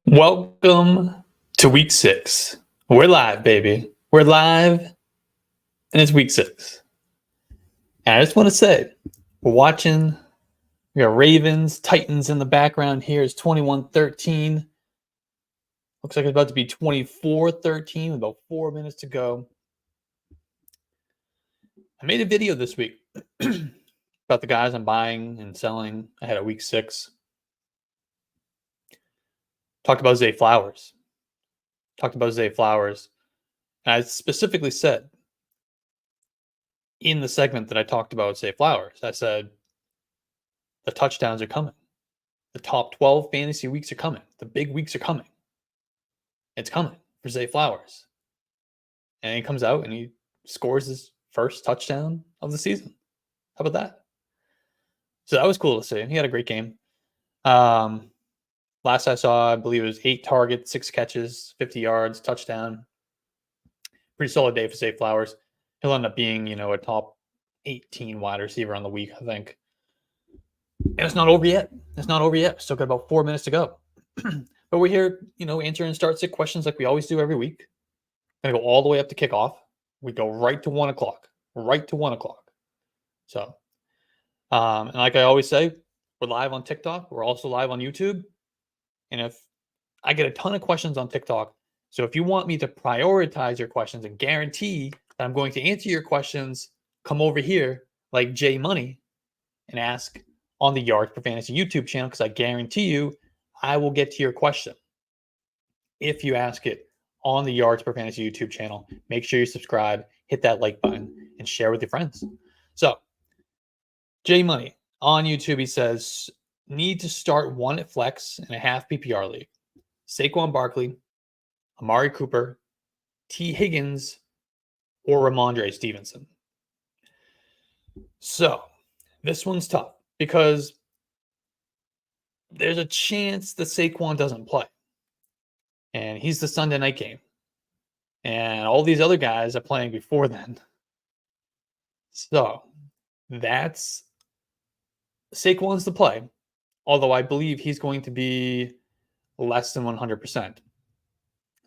Welcome to week 6. We're live, baby. We're live, and it's week 6. And I just want to say, we're watching. We got Ravens, Titans in the background here. It's 21-13. Looks like it's about to be 24-13 with about 4 minutes to go. I made a video this week about the guys I'm buying and selling ahead of week 6. Talked about Zay Flowers. And I specifically said in the segment that I talked about Zay Flowers, I said the touchdowns are coming. The top 12 fantasy weeks are coming. The big weeks are coming. It's coming for Zay Flowers. And he comes out and he scores his first touchdown of the season. How about that? So that was cool to see. He had a great game. Last I saw, I believe it was 8 targets, 6 catches, 50 yards, touchdown. Pretty solid day for Zay Flowers. He'll end up being, a top 18 wide receiver on the week, I think. And it's not over yet. Still got about 4 minutes to go. But we're here, answering start-sit questions like we always do every week. Going to go all the way up to kickoff. We go right to 1 o'clock. So, and like I always say, we're live on TikTok. We're also live on YouTube. And if I get a ton of questions on TikTok, so if you want me to prioritize your questions and guarantee that I'm going to answer your questions, come over here like J Money and ask on the Yards Per Fantasy YouTube channel, because I guarantee you I will get to your question. If you ask it on the Yards Per Fantasy YouTube channel, make sure you subscribe, hit that like button, and share with your friends. So, J Money on YouTube, he says, need to start one at flex in a half PPR league. Saquon Barkley, Amari Cooper, T. Higgins, or Ramondre Stevenson. So this one's tough because there's a chance that Saquon doesn't play. And he's the Sunday night game. And all these other guys are playing before then. So that's Saquon's the play. Although I believe he's going to be less than 100%.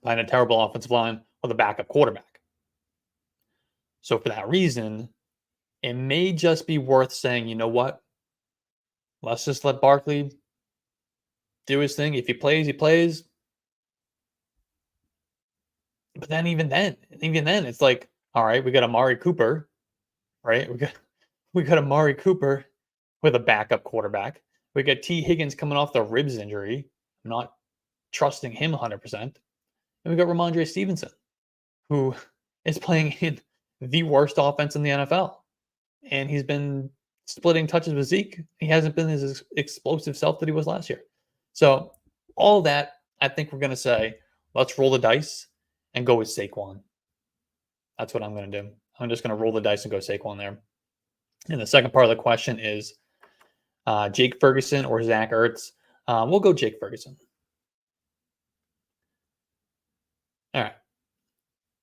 Behind a terrible offensive line with a backup quarterback. So for that reason, it may just be worth saying, you know what? Let's just let Barkley do his thing. If he plays, he plays. But then even then, it's like, all right, we got Amari Cooper, right? We got Amari Cooper with a backup quarterback. We got T. Higgins coming off the ribs injury. I'm not trusting him 100%. And we got Ramondre Stevenson, who is playing in the worst offense in the NFL. And he's been splitting touches with Zeke. He hasn't been his explosive self that he was last year. So all that, I think we're going to say, let's roll the dice and go with Saquon. That's what I'm going to do. I'm just going to roll the dice and go Saquon there. And the second part of the question is Jake Ferguson or Zach Ertz. We'll go Jake Ferguson. All right.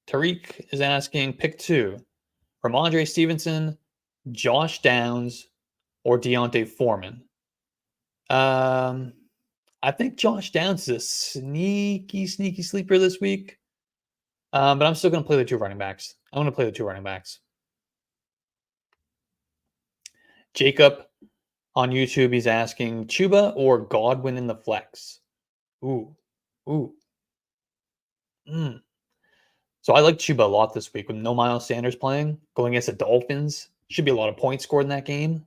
Tariq is asking, pick 2. Ramondre Stevenson, Josh Downs, or Deontay Foreman. I think Josh Downs is a sneaky sleeper this week. But I'm still going to play the 2 running backs. Jacob on YouTube, he's asking Chuba or Godwin in the flex. Ooh. So I like Chuba a lot this week with no Miles Sanders playing, going against the Dolphins. Should be a lot of points scored in that game.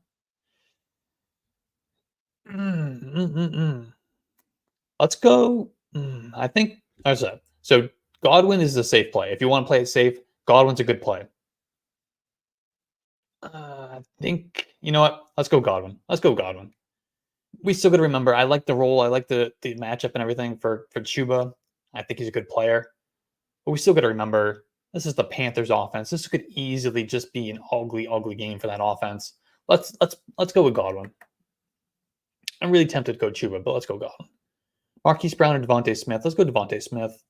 Let's go. I think there's that. So Godwin is the safe play. If you want to play it safe, Godwin's a good play. I think, you know what? Let's go Godwin. We still got to remember, I like the role. I like the matchup and everything for Chuba. I think he's a good player. But we still got to remember, this is the Panthers offense. This could easily just be an ugly game for that offense. Let's go with Godwin. I'm really tempted to go Chuba, but let's go Godwin. Marquise Brown or Devontae Smith. Let's go Devontae Smith.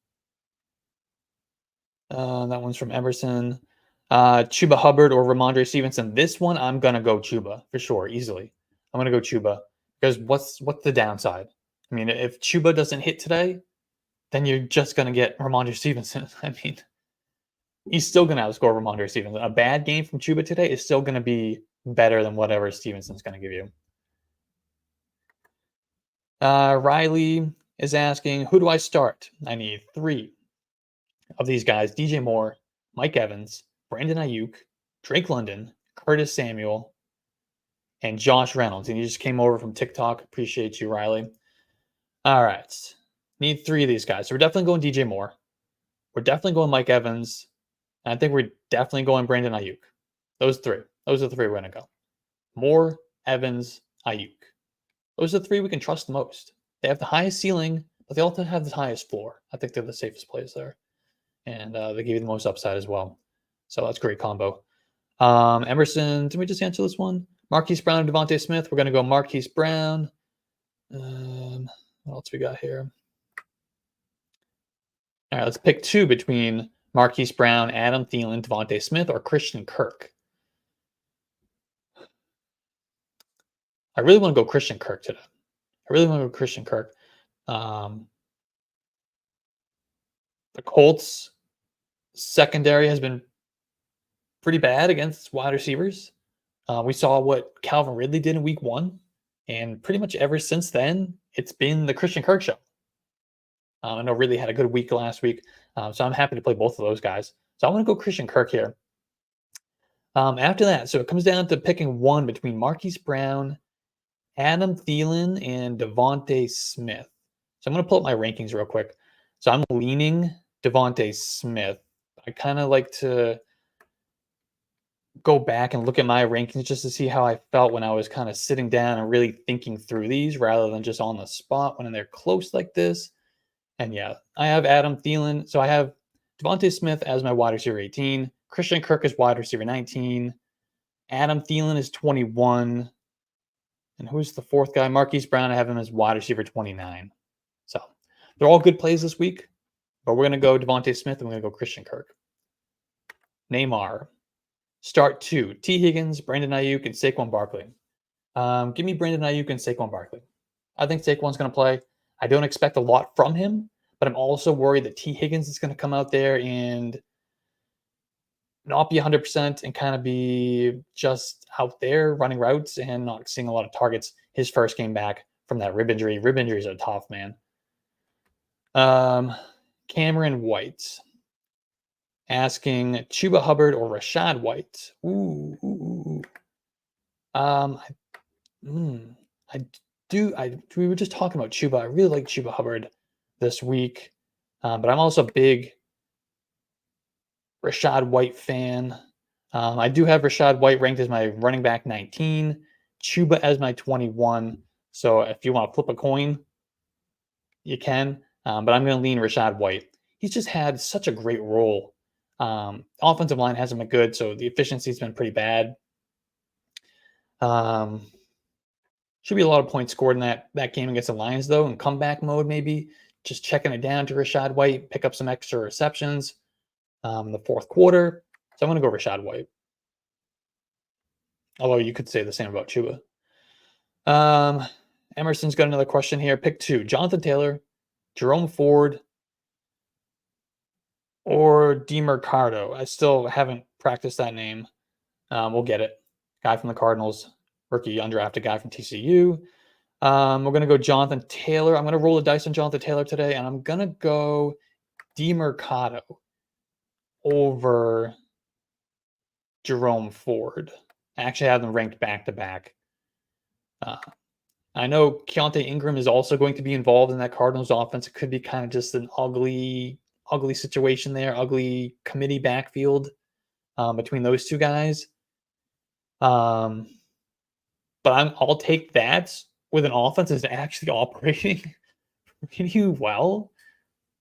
That one's from Emerson. Chuba Hubbard or Ramondre Stevenson. This one, I'm going to go Chuba for sure, easily. I'm going to go Chuba because what's the downside? I mean, if Chuba doesn't hit today, then you're just going to get Ramondre Stevenson. I mean, he's still going to outscore Ramondre Stevenson. A bad game from Chuba today is still going to be better than whatever Stevenson's going to give you. Riley is asking, who do I start? I need 3 of these guys: DJ Moore, Mike Evans, Brandon Ayuk, Drake London, Curtis Samuel, and Josh Reynolds. And he just came over from TikTok. Appreciate you, Riley. All right. Need 3 of these guys. So we're definitely going DJ Moore. We're definitely going Mike Evans. And I think we're definitely going Brandon Ayuk. Those 3. Those are the 3 we're going to go. Moore, Evans, Ayuk. Those are the 3 we can trust the most. They have the highest ceiling, but they also have the highest floor. I think they're the safest plays there. And they give you the most upside as well. So that's a great combo. Emerson, did we just answer this one? Marquise Brown and Devontae Smith. We're going to go Marquise Brown. What else we got here? All right, let's pick 2 between Marquise Brown, Adam Thielen, Devontae Smith, or Christian Kirk. I really want to go Christian Kirk today. The Colts secondary has been pretty bad against wide receivers. We saw what Calvin Ridley did in week 1, and pretty much ever since then, it's been the Christian Kirk show. I know Ridley had a good week last week, so I'm happy to play both of those guys. So I want to go Christian Kirk here. After that, so it comes down to picking 1 between Marquise Brown, Adam Thielen, and Devontae Smith. So I'm going to pull up my rankings real quick. So I'm leaning Devontae Smith. I kind of like to go back and look at my rankings just to see how I felt when I was kind of sitting down and really thinking through these rather than just on the spot when they're close like this. And yeah, I have Adam Thielen. So I have Devontae Smith as my wide receiver 18. Christian Kirk is wide receiver 19. Adam Thielen is 21. And who's the 4th guy? Marquise Brown. I have him as wide receiver 29. So they're all good plays this week. But we're going to go Devontae Smith and we're going to go Christian Kirk. Neymar. Start 2. T. Higgins, Brandon Ayuk, and Saquon Barkley. Give me Brandon Ayuk and Saquon Barkley. I think Saquon's going to play. I don't expect a lot from him, but I'm also worried that T. Higgins is going to come out there and not be 100% and kind of be just out there running routes and not seeing a lot of targets his first game back from that rib injury. Rib injuries are tough, man. Cameron White asking Chuba Hubbard or Rashad White. We were just talking about Chuba. I really like Chuba Hubbard this week, but I'm also a big Rashad White fan. I do have Rashad White ranked as my running back 19, Chuba as my 21. So if you want to flip a coin, you can. But I'm going to lean Rashad White. He's just had such a great role. Offensive line hasn't been good, so the efficiency's been pretty bad. Should be a lot of points scored in that game against the Lions, though, in comeback mode maybe. Just checking it down to Rashad White, pick up some extra receptions in the 4th quarter. So I'm going to go Rashad White. Although you could say the same about Chuba. Emerson's got another question here. Pick 2. Jonathan Taylor, Jerome Ford, or DeMercado. I still haven't practiced that name. We'll get it. Guy from the Cardinals, rookie undrafted guy from TCU. We're going to go Jonathan Taylor. I'm going to roll the dice on Jonathan Taylor today, and I'm going to go DeMercado over Jerome Ford. I actually have them ranked back-to-back. I know Keontae Ingram is also going to be involved in that Cardinals offense. It could be kind of just an ugly situation there, ugly committee backfield between those 2 guys. But I'll take that with an offense that's actually operating pretty well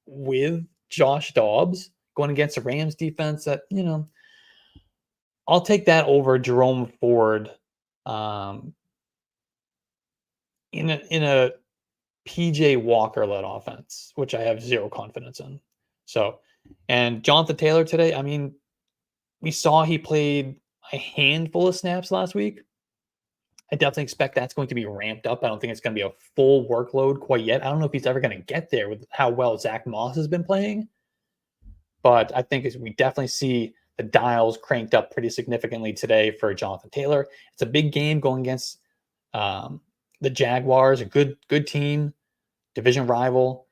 with Josh Dobbs going against the Rams defense that, I'll take that over Jerome Ford in a PJ Walker-led offense, which I have zero confidence in. So, and Jonathan Taylor today, I mean, we saw he played a handful of snaps last week. I definitely expect that's going to be ramped up. I don't think it's going to be a full workload quite yet. I don't know if he's ever going to get there with how well Zach Moss has been playing, but I think we definitely see the dials cranked up pretty significantly today for Jonathan Taylor. It's a big game going against the Jaguars, a good team, division rival.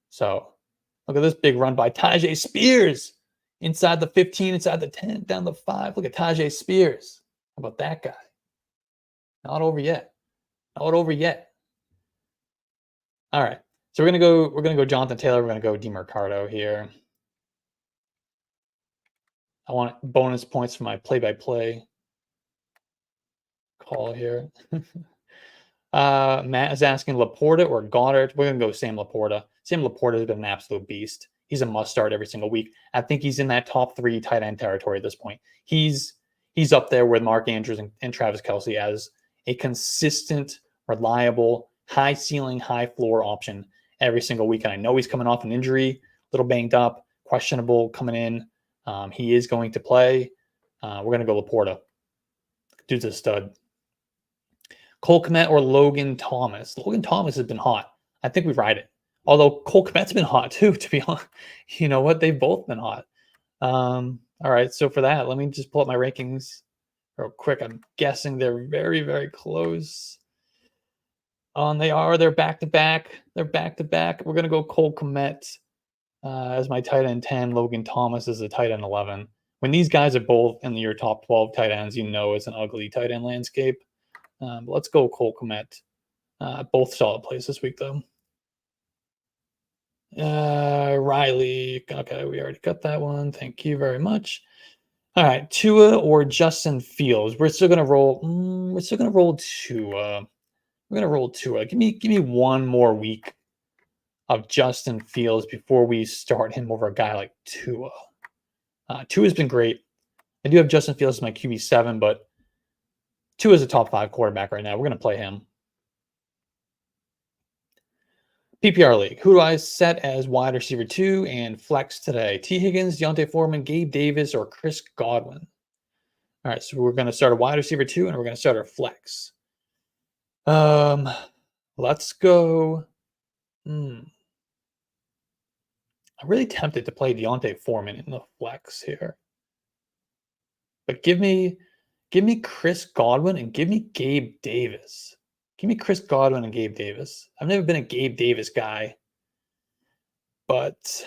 So look at this big run by Tajay Spears inside the 15, inside the 10, down the 5. Look at Tajay Spears. How about that guy? Not over yet. Not over yet. All right. So we're gonna go Jonathan Taylor. We're gonna go DeMarcado here. I want bonus points for my play-by-play call here. Matt is asking Laporta or Goddard. We're gonna go Sam Laporta. Sam Laporta has been an absolute beast. He's a must start every single week. I think he's in that top 3 tight end territory at this point. He's up there with Mark Andrews and Travis Kelce as a consistent, reliable, high ceiling, high floor option every single week. And I know he's coming off an injury, a little banged up, questionable coming in. He is going to play. We're going to go Laporta. Dude's a stud. Cole Kmet or Logan Thomas. Logan Thomas has been hot. I think we ride it. Although Cole Kmet's been hot too, to be honest. You know what? They've both been hot. All right, so for that, let me just pull up my rankings real quick. I'm guessing they're very, very close. They're back-to-back. They're back-to-back. We're going to go Cole Kmet as my tight end 10. Logan Thomas is a tight end 11. When these guys are both in your top 12 tight ends, you know it's an ugly tight end landscape. But let's go Cole Kmet. Both solid plays this week, though. Riley. Okay, we already got that one. Thank you very much. All right, Tua or Justin Fields. We're still gonna roll. We're still gonna roll Tua. We're gonna roll Tua. Give me one more week of Justin Fields before we start him over a guy like Tua. Tua's been great. I do have Justin Fields as my QB7, but Tua's a top 5 quarterback right now. We're gonna play him. PPR league. Who do I set as wide receiver 2 and flex today? T. Higgins, Deontay Foreman, Gabe Davis, or Chris Godwin? All right, so we're going to start a wide receiver 2 and we're going to start our flex. Let's go. I'm really tempted to play Deontay Foreman in the flex here. But give me Chris Godwin and give me Gabe Davis. Give me Chris Godwin and Gabe Davis. I've never been a Gabe Davis guy, but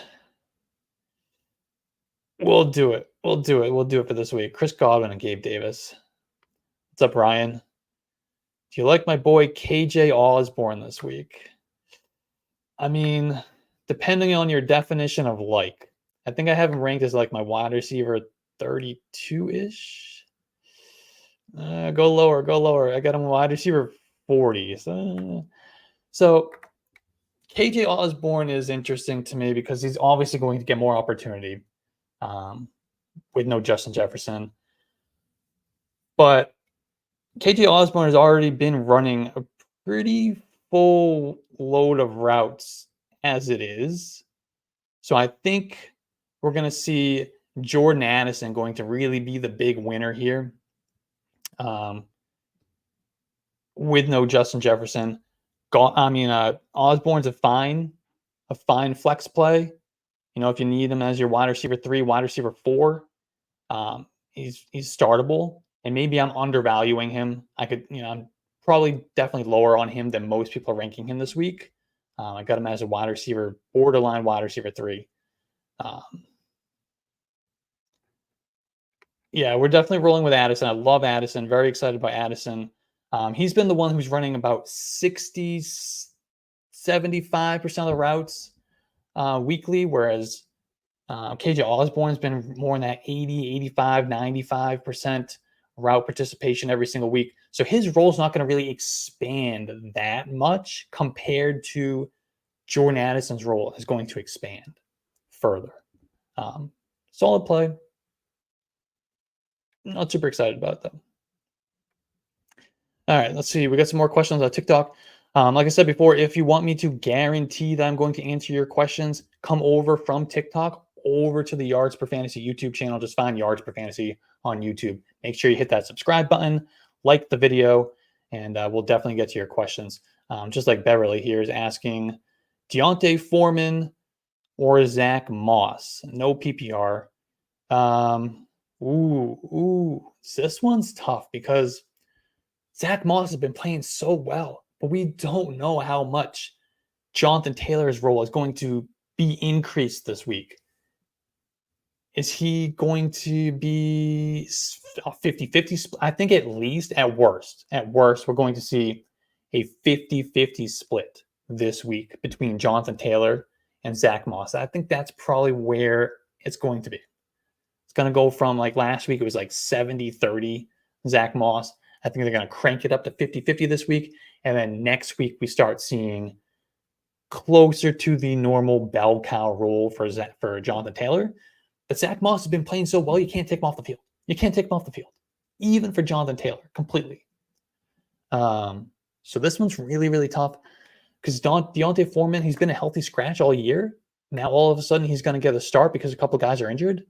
we'll do it. We'll do it for this week. Chris Godwin and Gabe Davis. What's up, Ryan? Do you like my boy KJ Osborne this week? I mean, depending on your definition of like, I think I have him ranked as like my wide receiver 32-ish. Go lower. I got him wide receiver 40. So KJ Osborne is interesting to me because he's obviously going to get more opportunity with no Justin Jefferson. But KJ Osborne has already been running a pretty full load of routes as it is. So I think we're going to see Jordan Addison going to really be the big winner here. With no Justin Jefferson. Osborne's a fine flex play. You know, if you need him as your wide receiver 3, wide receiver 4, he's startable. And maybe I'm undervaluing him. I'm probably definitely lower on him than most people are ranking him this week. I got him as a wide receiver, borderline wide receiver 3. Yeah, we're definitely rolling with Addison. I love Addison. Very excited by Addison. He's been the one who's running about 60, 75% of the routes weekly, whereas KJ Osborne's been more in that 80, 85, 95% route participation every single week. So his role is not going to really expand that much compared to Jordan Addison's role is going to expand further. Solid play. Not super excited about it, though. All right, let's see. We got some more questions on TikTok. Like I said before, if you want me to guarantee that I'm going to answer your questions, come over from TikTok over to the Yards Per Fantasy YouTube channel. Just find Yards Per Fantasy on YouTube. Make sure you hit that subscribe button, like the video, and we'll definitely get to your questions. Just like Beverly here is asking, Deontay Foreman or Zach Moss? No PPR. This one's tough because Zach Moss has been playing so well, but we don't know how much Jonathan Taylor's role is going to be increased this week. Is he going to be a 50-50 split? I think at least at worst, we're going to see a 50-50 split this week between Jonathan Taylor and Zach Moss. I think that's probably where it's going to be. It's going to go from like last week, it was like 70-30 Zach Moss. I think they're going to crank it up to 50-50 this week. And then next week, we start seeing closer to the normal bell cow role for Jonathan Taylor. But Zach Moss has been playing so well, you can't take him off the field. You can't take him off the field, even for Jonathan Taylor, completely. So this one's really, really tough because Deontay Foreman, he's been a healthy scratch all year. Now all of a sudden he's going to get a start because a couple guys are injured.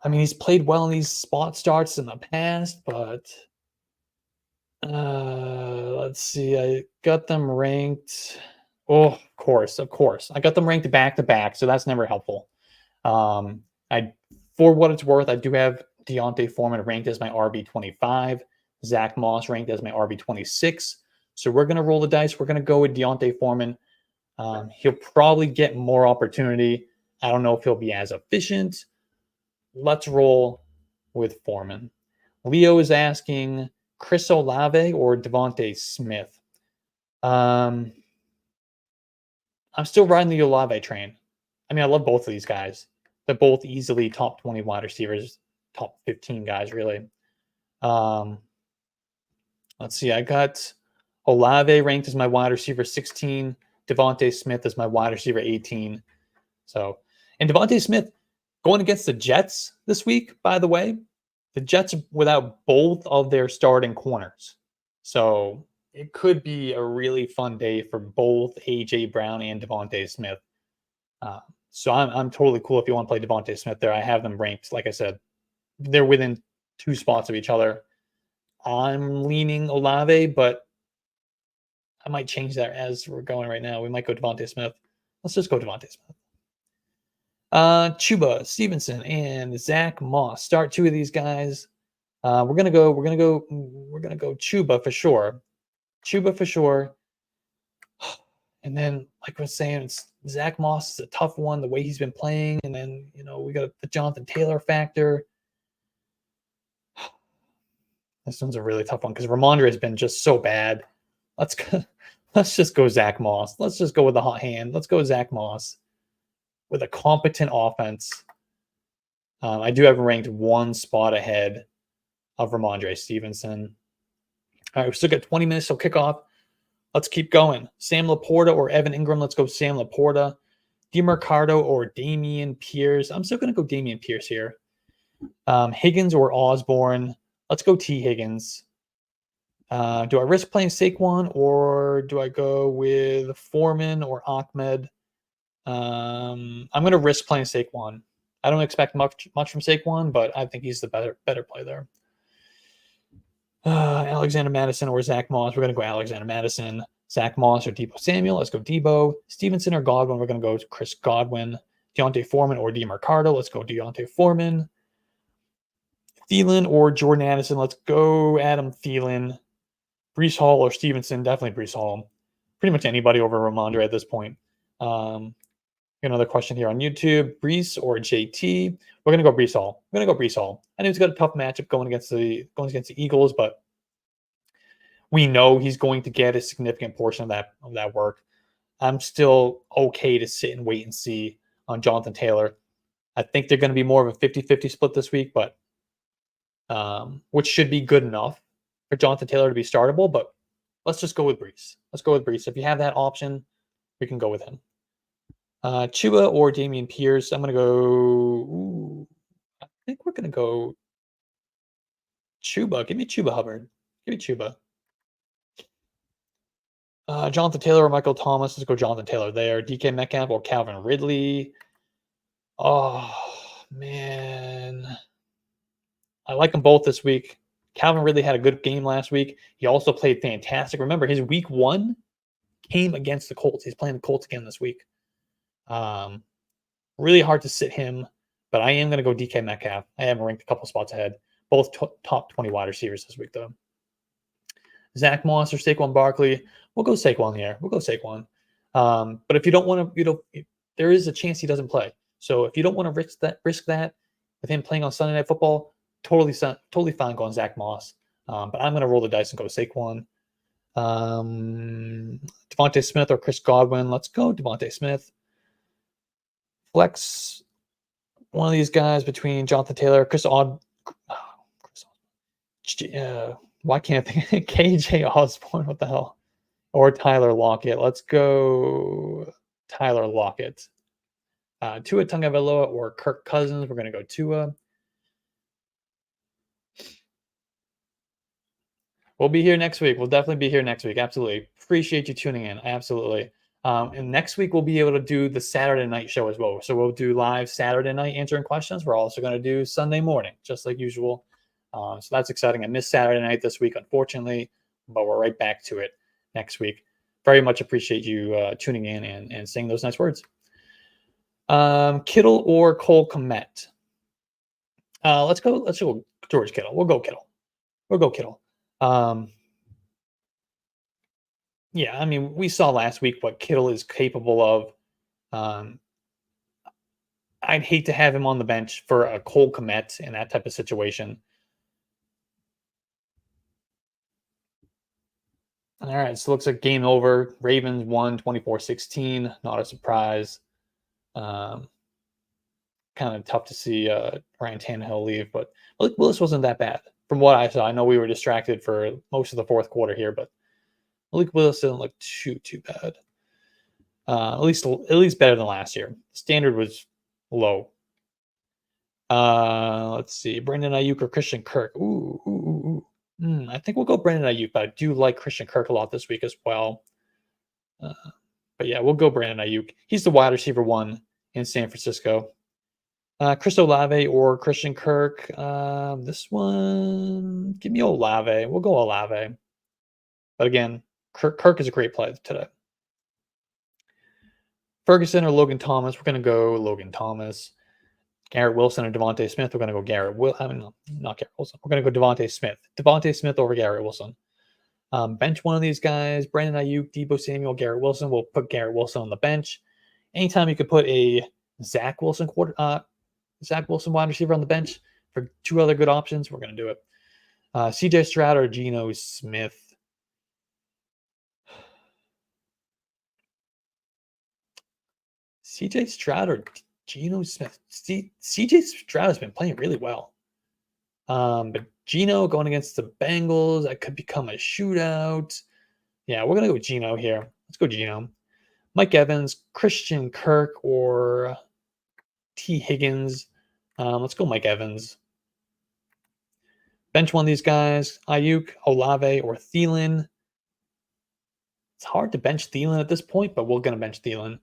I mean, he's played well in these spot starts in the past, but let's see. I got them ranked. Oh, of course. I got them ranked back to back, so that's never helpful. For what it's worth, I do have Deontay Foreman ranked as my RB25, Zach Moss ranked as my RB26. So we're going to roll the dice. We're going to go with Deontay Foreman. He'll probably get more opportunity. I don't know if he'll be as efficient. Let's roll with Foreman. Leo is asking Chris Olave or Devontae Smith. I'm still riding the Olave train. I mean, I love both of these guys. They're both easily top 20 wide receivers, top 15 guys, really. Let's see. I got Olave ranked as my wide receiver 16. Devontae Smith as my wide receiver 18. So, and Devontae Smith going against the Jets this week, by the way. The Jets without both of their starting corners. So it could be a really fun day for both A.J. Brown and Devontae Smith. So I'm totally cool if you want to play Devontae Smith there. I have them ranked, like I said, they're within 2 spots of each other. I'm leaning Olave, but I might change that as we're going right now. We might go Devontae Smith. Let's just go Devontae Smith. Chuba Stevenson and Zach Moss. Start 2 of these guys. We're gonna go Chuba for sure. Chuba for sure. And then, like I was saying, Zach Moss is a tough one, the way he's been playing. And then, we got the Jonathan Taylor factor. This one's a really tough one because Ramondre has been just so bad. Let's just go Zach Moss. Let's just go with the hot hand. Let's go Zach Moss with a competent offense. I do have ranked 1 spot ahead of Ramondre Stevenson. All right, we still got 20 minutes till kickoff. Let's keep going. Sam Laporta or Evan Ingram. Let's go Sam Laporta. DeMarcado or Dameon Pierce. I'm still going to go Dameon Pierce here. Higgins or Osborne. Let's go T. Higgins. Do I risk playing Saquon or do I go with Foreman or Ahmed? I'm going to risk playing Saquon. I don't expect much from Saquon, but I think he's the better play there. Alexander Madison or Zach Moss. We're going to go Alexander Madison. Zach Moss or Deebo Samuel. Let's go Deebo. Stevenson or Godwin. We're going to go Chris Godwin. Deontay Foreman or DeMarcado. Let's go Deontay Foreman. Thielen or Jordan Addison. Let's go Adam Thielen. Breece Hall or Stevenson. Definitely Breece Hall. Pretty much anybody over Ramondre at this point. Another question here on YouTube. Breece or JT? We're going to go Breece Hall. We're going to go Breece Hall. I know he's got a tough matchup going against the Eagles, but we know he's going to get a significant portion of that work. I'm still okay to sit and wait and see on Jonathan Taylor. I think they're going to be more of a 50-50 split this week, but which should be good enough for Jonathan Taylor to be startable, but let's just go with Breece. Let's go with Breece. If you have that option, we can go with him. Chuba or Dameon Pierce. I'm going to go. I think we're going to go Chuba. Give me Chuba Hubbard. Give me Chuba. Jonathan Taylor or Michael Thomas. Let's go Jonathan Taylor there. DK Metcalf or Calvin Ridley. Oh, man. I like them both this week. Calvin Ridley had a good game last week. He also played fantastic. Remember, his week 1 came against the Colts. He's playing the Colts again this week. Really hard to sit him, but I am going to go DK Metcalf. I have him ranked a couple spots ahead. Both top 20 wide receivers this week, though. Zach Moss or Saquon Barkley. We'll go Saquon here. We'll go Saquon. But if you don't want to, there is a chance he doesn't play. So if you don't want to risk that with him playing on Sunday Night Football, totally fine going Zach Moss. But I'm going to roll the dice and go Saquon. Devontae Smith or Chris Godwin. Let's go Devontae Smith. Flex one of these guys between Jonathan Taylor, why can't I think KJ Osborne? What the hell? Or Tyler Lockett. Let's go Tyler Lockett. Tua Tagovailoa or Kirk Cousins. We're going to go Tua. We'll be here next week. We'll definitely be here next week. Absolutely. Appreciate you tuning in. Absolutely. And next week, we'll be able to do the Saturday night show as well. So we'll do live Saturday night answering questions. We're also going to do Sunday morning, just like usual. So that's exciting. I missed Saturday night this week, unfortunately, but we're right back to it next week. Very much appreciate you tuning in and saying those nice words. Kittle or Cole Kmet? Let's go George Kittle. We'll go Kittle. Yeah, I mean, we saw last week what Kittle is capable of. I'd hate to have him on the bench for a Cole Kmet in that type of situation. All right, so it looks like game over. Ravens won 24-16. Not a surprise. Kind of tough to see Ryan Tannehill leave, but Malik Willis wasn't that bad from what I saw. I know we were distracted for most of the fourth quarter here, but Malik Willis didn't look too bad. At least better than last year. Standard was low. Let's see. Brandon Ayuk or Christian Kirk. I think we'll go Brandon Ayuk, but I do like Christian Kirk a lot this week as well. But yeah, we'll go Brandon Ayuk. He's the wide receiver 1 in San Francisco. Chris Olave or Christian Kirk. This one, give me Olave. We'll go Olave. But again, Kirk is a great play today. Ferguson or Logan Thomas. We're going to go Logan Thomas. Garrett Wilson or Devontae Smith. We're going to go not Garrett Wilson. We're going to go Devontae Smith. Devontae Smith over Garrett Wilson. Bench one of these guys. Brandon Ayuk, Deebo Samuel, Garrett Wilson. We'll put Garrett Wilson on the bench. Anytime you could put a Zach Wilson wide receiver on the bench for 2 other good options, we're going to do it. CJ Stroud or Geno Smith. CJ Stroud or Geno Smith. CJ Stroud has been playing really well. But Geno going against the Bengals, that could become a shootout. Yeah, we're going to go with Geno here. Let's go Geno. Mike Evans, Christian Kirk, or T. Higgins. Let's go Mike Evans. Bench one of these guys. Ayuk, Olave, or Thielen. It's hard to bench Thielen at this point, but we're going to bench Thielen.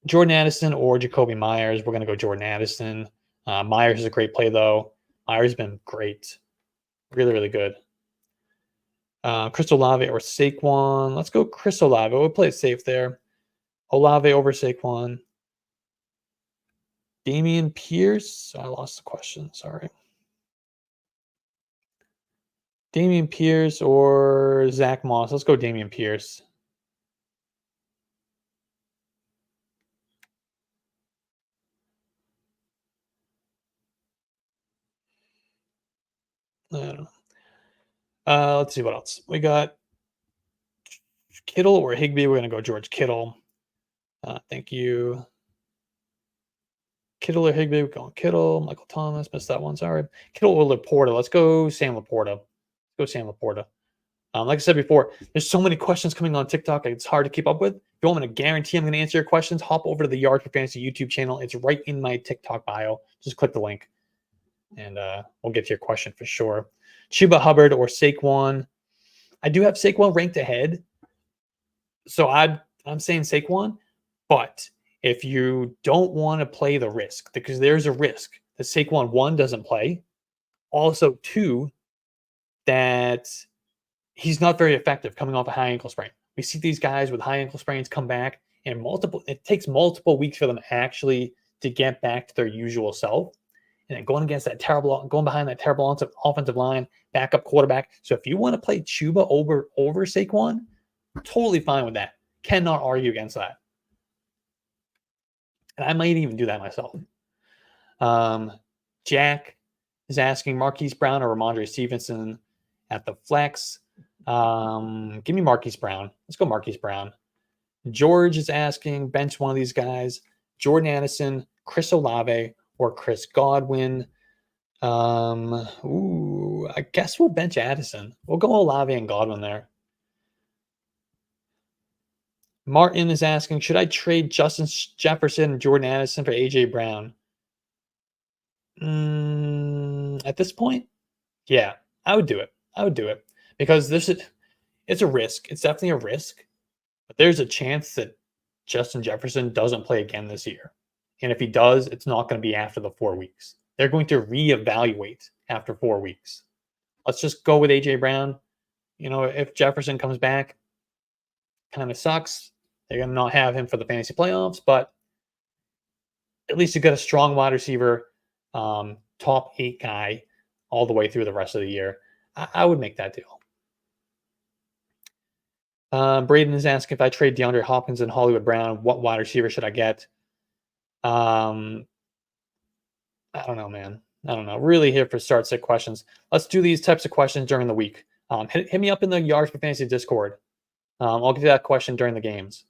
Jordan Addison or Jacoby Myers. We're going to go Jordan Addison. Myers is a great play, though. Myers has been great. Really, really good. Chris Olave or Saquon. Let's go Chris Olave. We'll play it safe there. Olave over Saquon. Damian Pierce. I lost the question. Sorry. Damian Pierce or Zach Moss. Let's go Damian Pierce. I don't know. Let's see what else. We got Kittle or Higbee. We're going to go George Kittle. Thank you. Kittle or Higbee. We're going Kittle. Michael Thomas. Missed that one. Sorry. Kittle or Laporta. Let's go Sam Laporta. Like I said before, there's so many questions coming on TikTok. It's hard to keep up with. If you want me to guarantee I'm going to answer your questions, hop over to the Yards for Fantasy YouTube channel. It's right in my TikTok bio. Just click the link, and we'll get to your question for sure. Chuba Hubbard or Saquon. I do have Saquon ranked ahead, so I'm saying Saquon. But if you don't want to play the risk, because there's a risk that Saquon 1 doesn't play, Also, too, that he's not very effective coming off a high ankle sprain. We see these guys with high ankle sprains come back, and it takes multiple weeks for them actually to get back to their usual self. And then going behind that terrible offensive line, backup quarterback. So if you want to play Chuba over Saquon, totally fine with that. Cannot argue against that. And I might even do that myself. Jack is asking Marquise Brown or Ramondre Stevenson at the flex. Give me Marquise Brown. Let's go Marquise Brown. George is asking bench one of these guys: Jordan Addison, Chris Olave, or Chris Godwin. I guess we'll bench Addison. We'll go Olave and Godwin there. Martin is asking, should I trade Justin Jefferson and Jordan Addison for AJ Brown? At this point, yeah, I would do it. Because it's a risk. It's definitely a risk. But there's a chance that Justin Jefferson doesn't play again this year. And if he does, it's not going to be after the 4 weeks. They're going to reevaluate after 4 weeks. Let's just go with AJ Brown. If Jefferson comes back, kind of sucks. They're going to not have him for the fantasy playoffs, but at least you got a strong wide receiver, top 8 guy all the way through the rest of the year. I would make that deal. Braden is asking if I trade DeAndre Hopkins and Hollywood Brown, what wide receiver should I get? I don't know, man. I don't know. Really here for start set questions. Let's do these types of questions during the week. Hit me up in the Yards for Fantasy Discord. I'll get to that question during the games.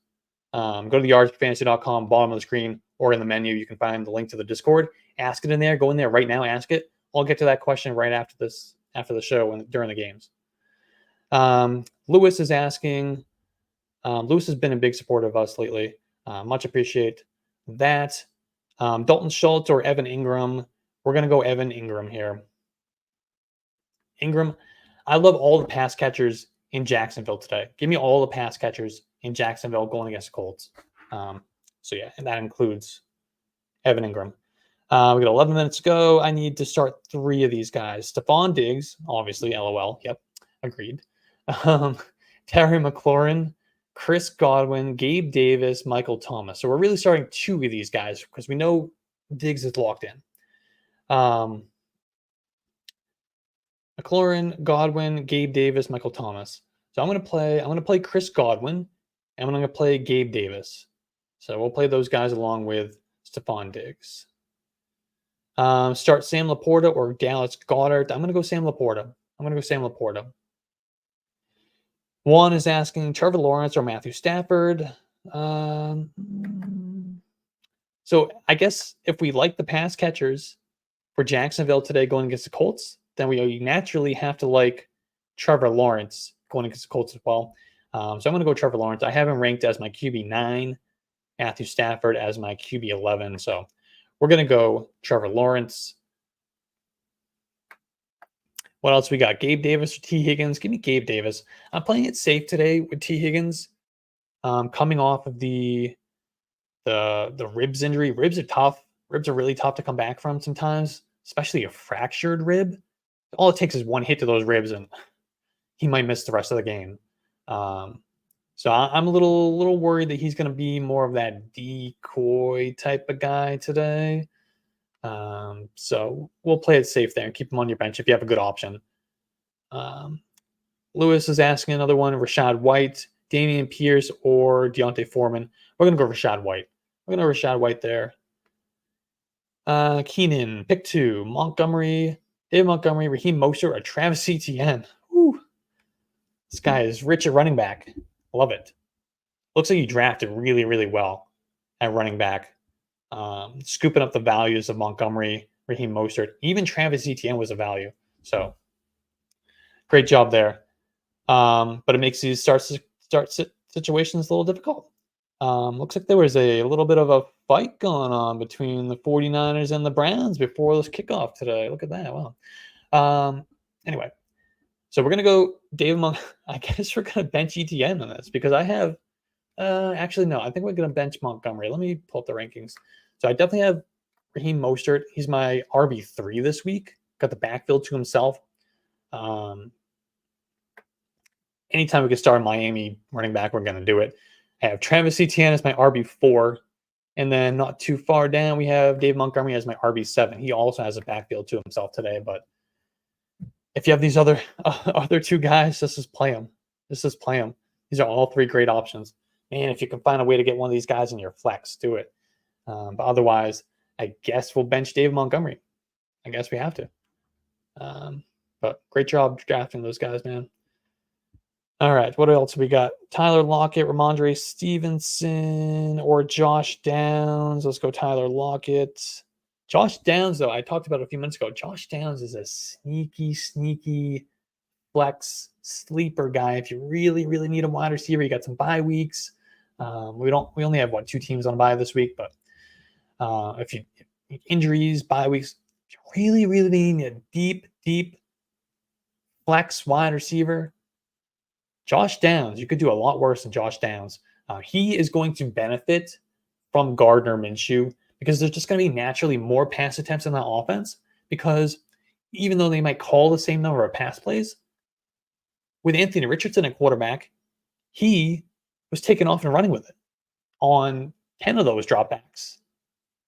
Go to the yardsforfantasy.com, bottom of the screen, or in the menu. You can find the link to the Discord. Ask it in there. Go in there right now. Ask it. I'll get to that question right after the show and during the games. Lewis is asking. Lewis has been a big supporter of us lately. Much appreciate that. Dalton Schultz or Evan Ingram. We're going to go Evan Ingram here. Ingram, I love all the pass catchers in Jacksonville today. Give me all the pass catchers in Jacksonville going against the Colts. So yeah, and that includes Evan Ingram. We got 11 minutes to go. I need to start 3 of these guys. Stephon Diggs, obviously, LOL. Yep, agreed. Terry McLaurin, Chris Godwin, Gabe Davis, Michael Thomas. So we're really starting 2 of these guys because we know Diggs is locked in. McLaurin, Godwin, Gabe Davis, Michael Thomas. So I'm going to play Chris Godwin, and I'm going to play Gabe Davis. So we'll play those guys along with Stephon Diggs. Start Sam Laporta or Dallas Goedert. I'm going to go Sam Laporta. Juan is asking Trevor Lawrence or Matthew Stafford. So I guess if we like the pass catchers for Jacksonville today going against the Colts, then we naturally have to like Trevor Lawrence going against the Colts as well. So I'm going to go Trevor Lawrence. I have him ranked as my QB 9, Matthew Stafford as my QB 11. So we're going to go Trevor Lawrence. What else we got? Gabe Davis or T. Higgins? Give me Gabe Davis. I'm playing it safe today with T. Higgins. Coming off of the ribs injury. Ribs are tough. Ribs are really tough to come back from sometimes, especially a fractured rib. All it takes is one hit to those ribs, and he might miss the rest of the game. So I'm a little worried that he's going to be more of that decoy type of guy today. So we'll play it safe there and keep him on your bench if you have a good option. Lewis is asking another one: Rashad White, Damian Pierce, or Deontay Foreman. We're going to go Rashad White. There. Keenan, pick 2. David Montgomery, Raheem Mostert, or Travis Etienne. Woo. This guy is rich at running back. Love it. Looks like you drafted really, really well at running back. Scooping up the values of Montgomery, Raheem Mostert. Even Travis Etienne was a value. So great job there. But it makes these start situations a little difficult. Looks like there was a little bit of a fight going on between the 49ers and the Browns before this kickoff today. Look at that. Wow. Anyway, so we're going to go I guess we're going to bench ETN on this because I have actually, no, I think we're going to bench Montgomery. Let me pull up the rankings. So I definitely have Raheem Mostert. He's my RB3 this week. got the backfield to himself. Anytime we can start a Miami running back, we're going to do it. I have Travis Etienne as my RB4. And then not too far down, we have Dave Montgomery as my RB7. He also has a backfield to himself today. But if you have these other two guys, just play them. Just play them. These are all three great options. And if you can find a way to get one of these guys in your flex, do it. But otherwise, I guess we'll bench Dave Montgomery. I guess we have to. But great job drafting those guys, man. All right, what else we got? Tyler Lockett, Ramondre Stevenson, or Josh Downs. Let's go Tyler Lockett. Josh Downs, though, I talked about a few minutes ago. Josh Downs is a sneaky flex sleeper guy. If you really need a wide receiver, you got some bye weeks. We only have 2 teams on bye this week, but if you injuries, bye weeks, you really need a deep flex wide receiver. Josh Downs, you could do a lot worse than Josh Downs. He is going to benefit from Gardner Minshew because there's just going to be naturally more pass attempts in that offense because even though they might call the same number of pass plays, with Anthony Richardson at quarterback, he was taking off and running with it on 10 of those dropbacks,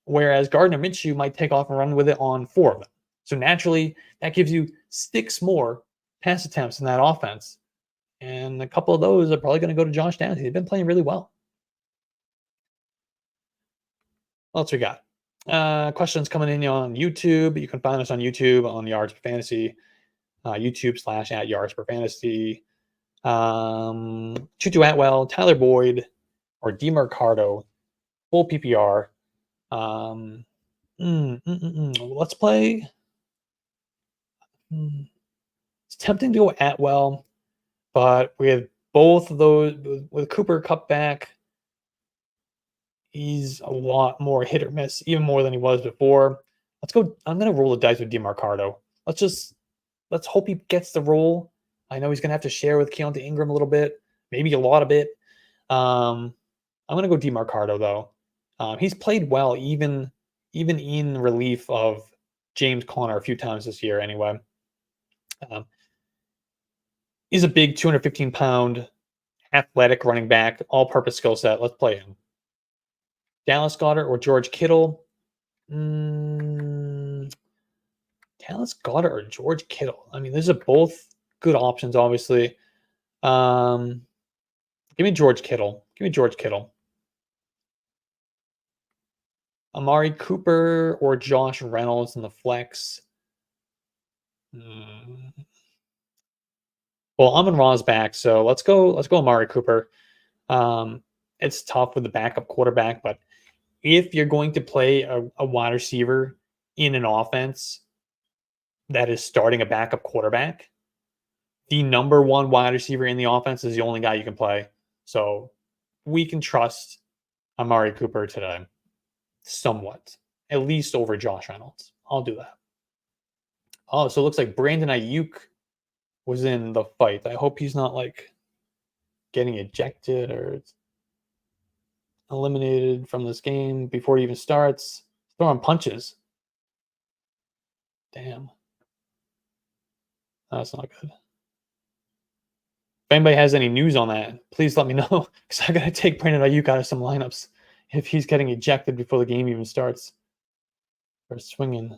whereas Gardner Minshew might take off and run with it on 4 of them. So naturally, that gives you 6 more pass attempts in that offense. And a couple of those are probably going to go to Josh Downs. He's been playing really well. What else we got? Questions coming in on YouTube. You can find us on YouTube on Yards Per Fantasy, YouTube/@YardsPerFantasy. Tutu Atwell, Tyler Boyd, or DeMarcado, full PPR. Let's play. It's tempting to go Atwell, but with both of those, with Cooper Kupp back, he's a lot more hit or miss, even more than he was before. Let's go. I'm going to roll the dice with DeMarcado. Let's hope he gets the role. I know he's going to have to share with Keontae Ingram a little bit, maybe a lot of it. I'm going to go DeMarcado, though. He's played well, even in relief of James Conner a few times this year anyway. He's a big 215-pound athletic running back, all-purpose skill set. Let's play him. Dallas Goedert or George Kittle? Dallas Goedert or George Kittle? I mean, these are both good options, obviously. Give me George Kittle. Amari Cooper or Josh Reynolds in the flex? Well, Amon-Ra's back, so let's go Amari Cooper. It's tough with the backup quarterback, but if you're going to play a wide receiver in an offense that is starting a backup quarterback, the number one wide receiver in the offense is the only guy you can play. So we can trust Amari Cooper today somewhat, at least over Josh Reynolds. I'll do that. Oh, so it looks like Brandon Ayuk was in the fight. I hope he's not like getting ejected or eliminated from this game before it even starts. Throwing punches. Damn. That's not good. If anybody has any news on that, please let me know because I got to take Brandon Ayuk out of some lineups if he's getting ejected before the game even starts. Or swinging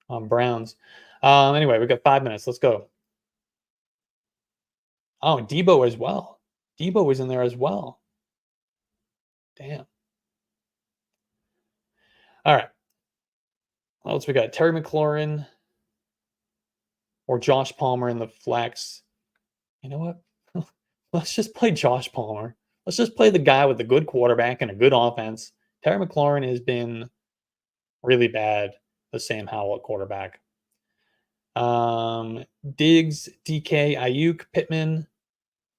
on Browns. Anyway, we've got 5 minutes. Let's go. Oh, Debo as well. Debo was in there as well. Damn. All right. What else we got? Terry McLaurin or Josh Palmer in the flex. You know what? Let's just play Josh Palmer. Let's just play the guy with the good quarterback and a good offense. Terry McLaurin has been really bad, the Sam Howell at quarterback. Diggs, DK, Ayuk, Pittman,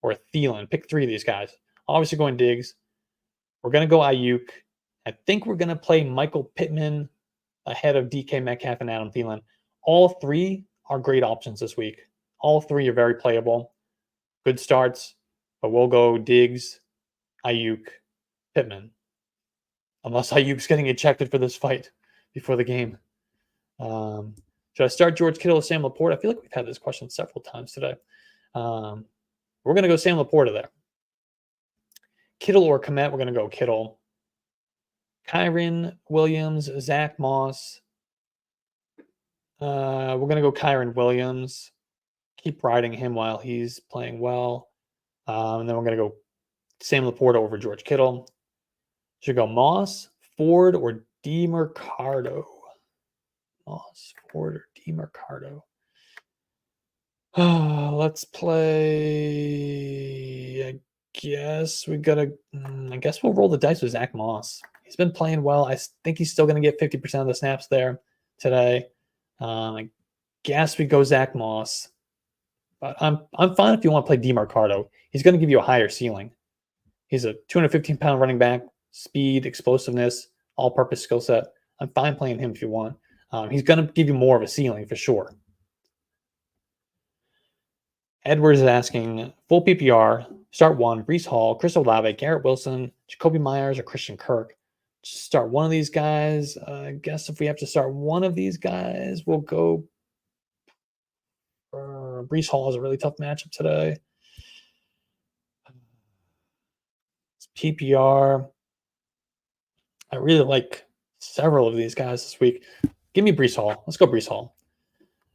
or Thielen. Pick 3 of these guys. Obviously going Diggs. We're going to go Ayuk. I think we're going to play Michael Pittman ahead of DK Metcalf and Adam Thielen. All 3 are great options this week. All 3 are very playable. Good starts, but we'll go Diggs, Ayuk, Pittman. Unless Ayuk's getting ejected for this fight before the game. Should I start George Kittle or Sam Laporta? I feel like we've had this question several times today. We're going to go Sam Laporta there. Kittle or Komet? We're going to go Kittle. Kyren Williams, Zach Moss. We're going to go Kyren Williams. Keep riding him while he's playing well. And then we're going to go Sam Laporta over George Kittle. Should go Moss, Ford, or DeMercado. Moss, Ford, or DeMercado. Let's play. I guess we'll roll the dice with Zach Moss. He's been playing well. I think he's still going to get 50% of the snaps there today. I guess we go Zach Moss. But I'm fine if you want to play DeMercado. He's going to give you a higher ceiling. He's a 215-pound running back, speed, explosiveness, all-purpose skill set. I'm fine playing him if you want. He's going to give you more of a ceiling for sure. Edwards is asking, full PPR, start one, Breece Hall, Chris Olave, Garrett Wilson, Jacoby Myers, or Christian Kirk. Just start one of these guys. I guess if we have to start one of these guys, we'll go. Breece Hall is a really tough matchup today. It's PPR. I really like several of these guys this week. Give me Breece Hall. Let's go Breece Hall.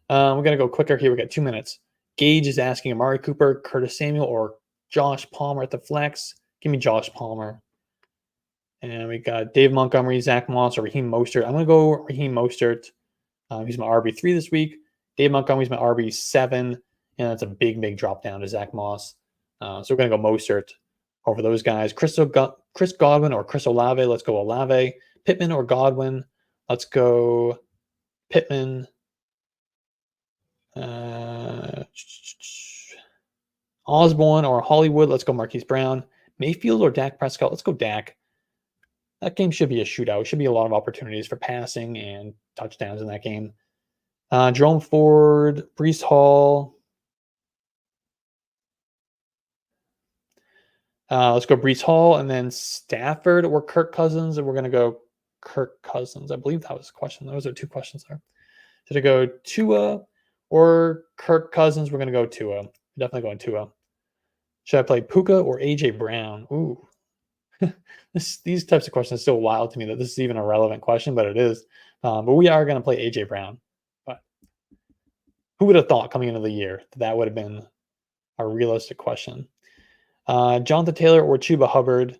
We're going to go quicker here. We got 2 minutes. Gage is asking Amari Cooper, Curtis Samuel, or Josh Palmer at the flex. Give me Josh Palmer. And we got Dave Montgomery, Zach Moss, or Raheem Mostert. I'm going to go Raheem Mostert. He's my RB3 this week. Dave Montgomery's my RB7. And that's a big, big drop down to Zach Moss. So we're going to go Mostert over those guys. Chris Godwin or Chris Olave. Let's go Olave. Pittman or Godwin. Let's go Pittman. Osborne or Hollywood. Let's go Marquise Brown. Mayfield or Dak Prescott. Let's go Dak. That game should be a shootout. Should be a lot of opportunities for passing and touchdowns in that game. Jerome Ford, Breece Hall. Let's go Breece Hall and then Stafford or Kirk Cousins. And we're going to go Kirk Cousins. I believe that was the question. Those are 2 questions there. Should I go Tua or Kirk Cousins? We're going to go Tua. Definitely going Tua. Should I play Puka or AJ Brown? Ooh. These types of questions are still wild to me that this is even a relevant question, but it is. But we are going to play AJ Brown. But who would have thought coming into the year that would have been a realistic question? Jonathan Taylor or Chuba Hubbard?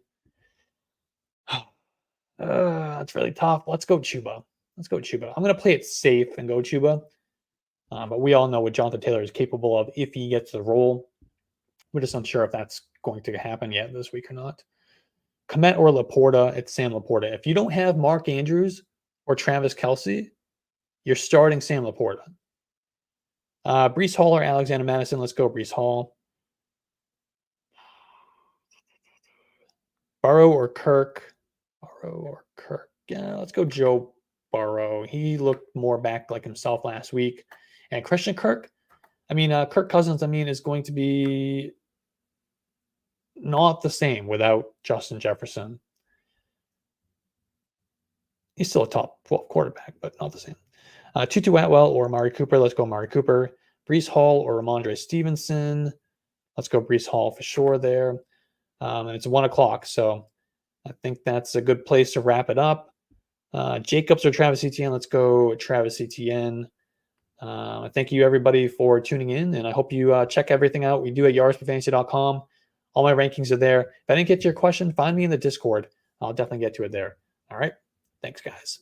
That's really tough. Let's go Chuba. I'm going to play it safe and go Chuba. But we all know what Jonathan Taylor is capable of if he gets the role. We're just unsure if that's going to happen yet this week or not. Komet or Laporta, it's Sam Laporta. If you don't have Mark Andrews or Travis Kelce, you're starting Sam Laporta. Breece Hall or Alexander Madison, let's go Breece Hall. Burrow or Kirk? Yeah, let's go Joe Burrow. He looked more back like himself last week. And Christian Kirk, Kirk Cousins, is going to be not the same without Justin Jefferson. He's still a top 12 quarterback, but not the same. Tutu Atwell or Amari Cooper. Let's go Amari Cooper. Breece Hall or Ramondre Stevenson. Let's go Breece Hall for sure there. And it's 1 o'clock, so I think that's a good place to wrap it up. Jacobs or Travis Etienne. Let's go Travis Etienne. Thank you, everybody, for tuning in, and I hope you check everything out we do at yardsperfantasy.com. All my rankings are there. If I didn't get to your question, find me in the Discord. I'll definitely get to it there. All right. Thanks, guys.